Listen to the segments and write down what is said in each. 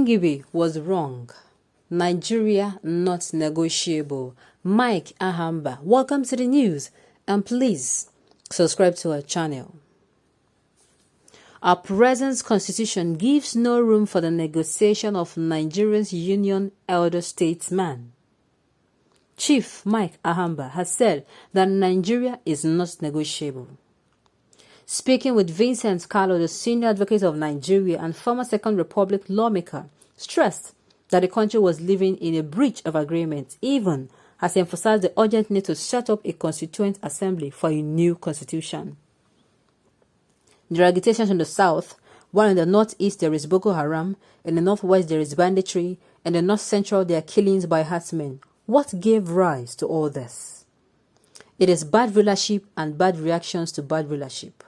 Kingibe was wrong. Nigeria not negotiable. Mike Ahamba, welcome to the news, and please subscribe to our channel. Our present constitution gives no room for the negotiation of Nigeria's union elder statesman. Chief Mike Ahamba has said that Nigeria is not negotiable. Speaking with Vincent Carlo, the senior advocate of Nigeria and former Second Republic lawmaker, stressed that the country was living in a breach of agreement, even as he emphasized the urgent need to set up a constituent assembly for a new constitution. There are agitations in the south, while in the northeast there is Boko Haram, in the northwest there is banditry, and in the north central there are killings by herdsmen. What gave rise to all this? It is bad rulership and bad reactions to bad rulership.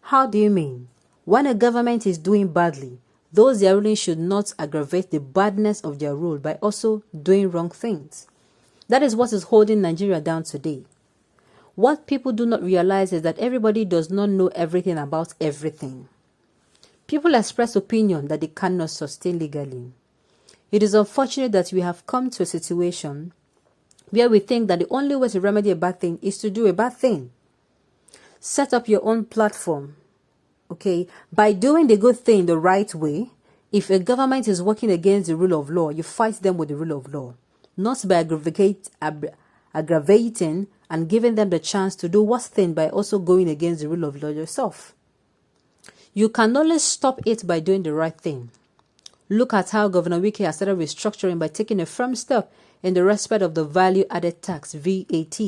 How do you mean? When a government is doing badly, those they are ruling should not aggravate the badness of their rule by also doing wrong things. That is what is holding Nigeria down today. What people do not realize is that everybody does not know everything about everything. People express opinion that they cannot sustain legally. It is unfortunate that we have come to a situation where we think that the only way to remedy a bad thing is to do a bad thing. Set up your own platform. Okay, by doing the good thing the right way, if a government is working against the rule of law, you fight them with the rule of law, not by aggravating and giving them the chance to do worse thing by also going against the rule of law yourself. You can only stop it by doing the right thing. Look at how Governor Wike has started restructuring by taking a firm step in the respect of the value-added tax, VAT.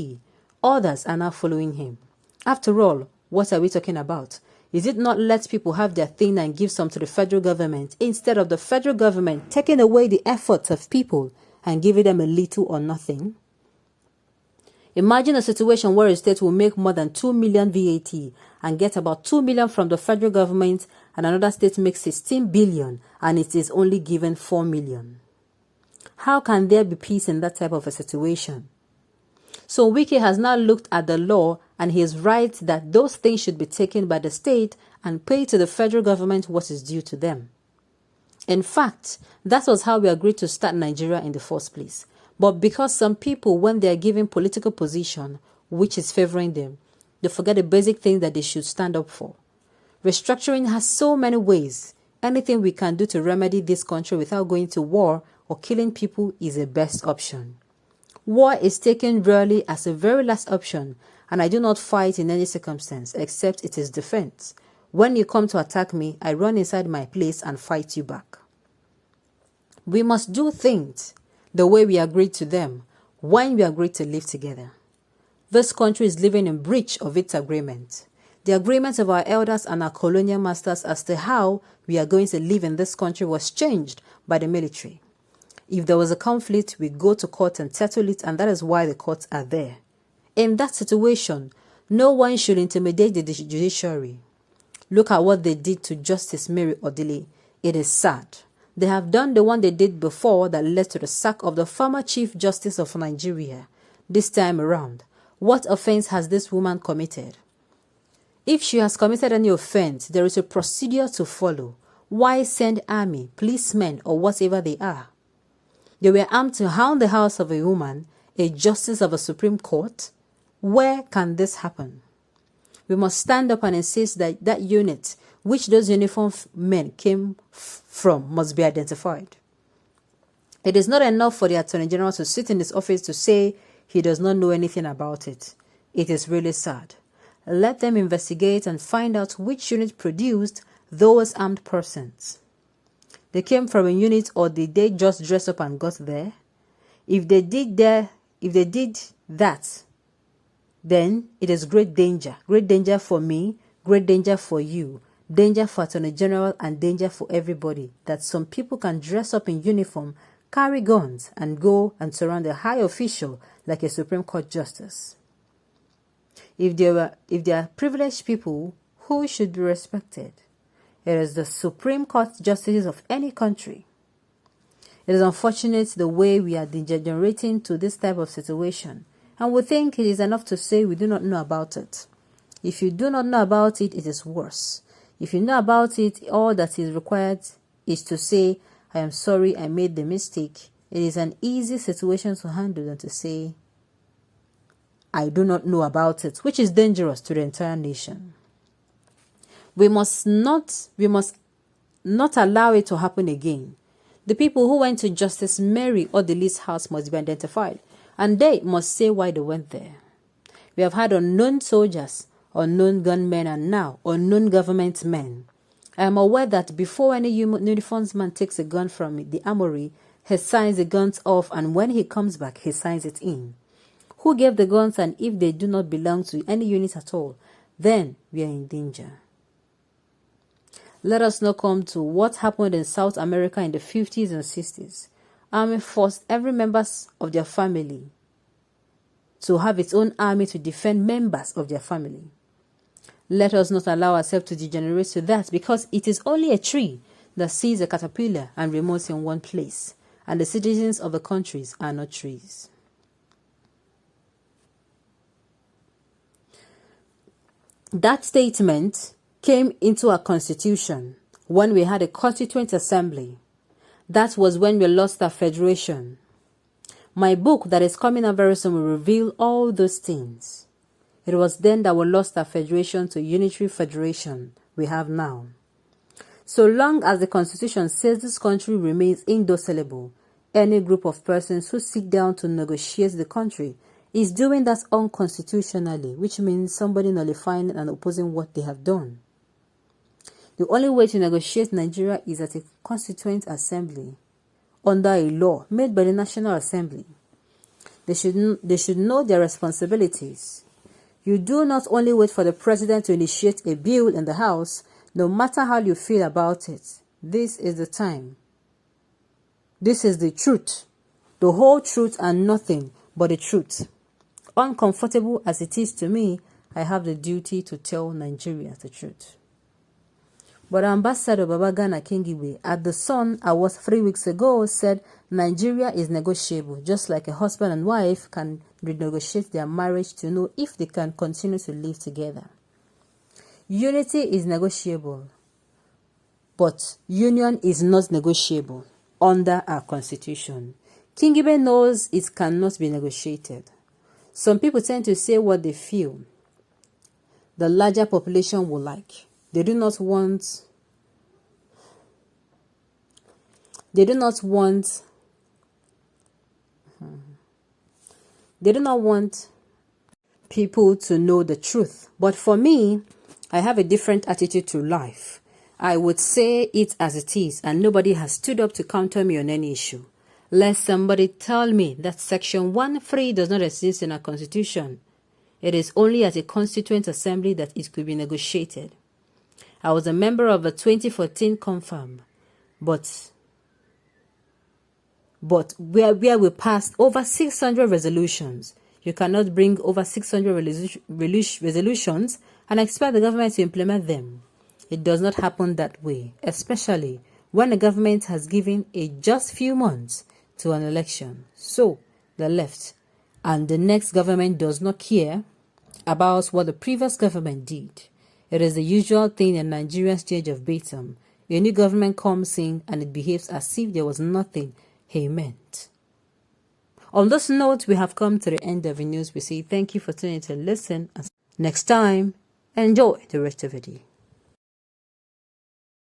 Others are now following him. After all, what are we talking about? Is it not let people have their thing and give some to the federal government instead of the federal government taking away the efforts of people and giving them a little or nothing? Imagine a situation where a state will make more than 2 million VAT and get about 2 million from the federal government, and another state makes 16 billion and it is only given 4 million. How can there be peace in that type of a situation? So Wike has now looked at the law, and he is right that those things should be taken by the state and paid to the federal government what is due to them. In fact, that was how we agreed to start Nigeria in the first place. But because some people, when they are given political position, which is favoring them, they forget the basic things that they should stand up for. Restructuring has so many ways. Anything we can do to remedy this country without going to war or killing people is the best option. War is taken rarely as a very last option, and I do not fight in any circumstance except it is defense. When you come to attack me, I run inside my place and fight you back. We must do things the way we agreed to them when we agreed to live together. This country is living in breach of its agreement. The agreement of our elders and our colonial masters as to how we are going to live in this country was changed by the military. If there was a conflict, we go to court and settle it, and that is why the courts are there. In that situation, no one should intimidate the judiciary. Look at what they did to Justice Mary Odili. It is sad. They have done the one they did before that led to the sack of the former Chief Justice of Nigeria. This time around, what offense has this woman committed? If she has committed any offense, there is a procedure to follow. Why send army, policemen, or whatever they are? They were armed to hound the house of a woman, a justice of a Supreme Court. Where can this happen? We must stand up and insist that that unit, which those uniformed men came from, must be identified. It is not enough for the Attorney General to sit in his office to say he does not know anything about it. It is really sad. Let them investigate and find out which unit produced those armed persons. They came from a unit, or did they just dress up and got there? If they did that, then it is great danger for me, great danger for you, danger for Attorney General, and danger for everybody, that some people can dress up in uniform, carry guns, and go and surround a high official like a Supreme Court justice. If they are privileged people, who should be respected? It is the Supreme Court justices of any country. It is unfortunate the way we are degenerating to this type of situation, and we think it is enough to say we do not know about it. If you do not know about it, it is worse. If you know about it, all that is required is to say, I am sorry, I made the mistake. It is an easy situation to handle than to say, I do not know about it, which is dangerous to the entire nation. We must not allow it to happen again. The people who went to Justice Mary Odili's house must be identified, and they must say why they went there. We have had unknown soldiers, unknown gunmen, and now unknown government men. I am aware that before any uniformed man takes a gun from the armory, he signs the guns off, and when he comes back, he signs it in. Who gave the guns, and if they do not belong to any unit at all, then we are in danger. Let us not come to what happened in South America in the 50s and 60s. Army forced every member of their family to have its own army to defend members of their family. Let us not allow ourselves to degenerate to that, because it is only a tree that sees a caterpillar and remains in one place, and the citizens of the countries are not trees. That statement came into our constitution when we had a constituent assembly. That was when we lost our federation. My book that is coming out very soon will reveal all those things. It was then that we lost our federation to unitary federation we have now. So long as the constitution says this country remains indissoluble, any group of persons who sit down to negotiate the country is doing that unconstitutionally, which means somebody nullifying and opposing what they have done. The only way to negotiate Nigeria is at a constituent assembly under a law made by the National Assembly. They should know their responsibilities. You do not only wait for the president to initiate a bill in the House, no matter how you feel about it. This is the time. This is the truth. The whole truth and nothing but the truth. Uncomfortable as it is to me, I have the duty to tell Nigeria the truth. But Ambassador Babagana Kingibe at the Sun Awards 3 weeks ago said Nigeria is negotiable, just like a husband and wife can renegotiate their marriage to know if they can continue to live together. Unity is negotiable, but union is not negotiable under our constitution. Kingibe knows it cannot be negotiated. Some people tend to say what they feel the larger population will like. They do not want people to know the truth. But for me, I have a different attitude to life. I would say it as it is, and nobody has stood up to counter me on any issue. Let somebody tell me that Section 1.3 does not exist in our Constitution. It is only at a Constituent Assembly that it could be negotiated. I was a member of the 2014 confirm, but where we passed over 600 resolutions. You cannot bring over 600 resolutions and expect the government to implement them. It does not happen that way, especially when the government has given a just few months to an election. So, the left and the next government does not care about what the previous government did. It is the usual thing in Nigerian stage of Batum. A new government comes in and it behaves as if there was nothing he meant. On this note, we have come to the end of the news. We say thank you for tuning in to listen. Next time, enjoy the rest of the day.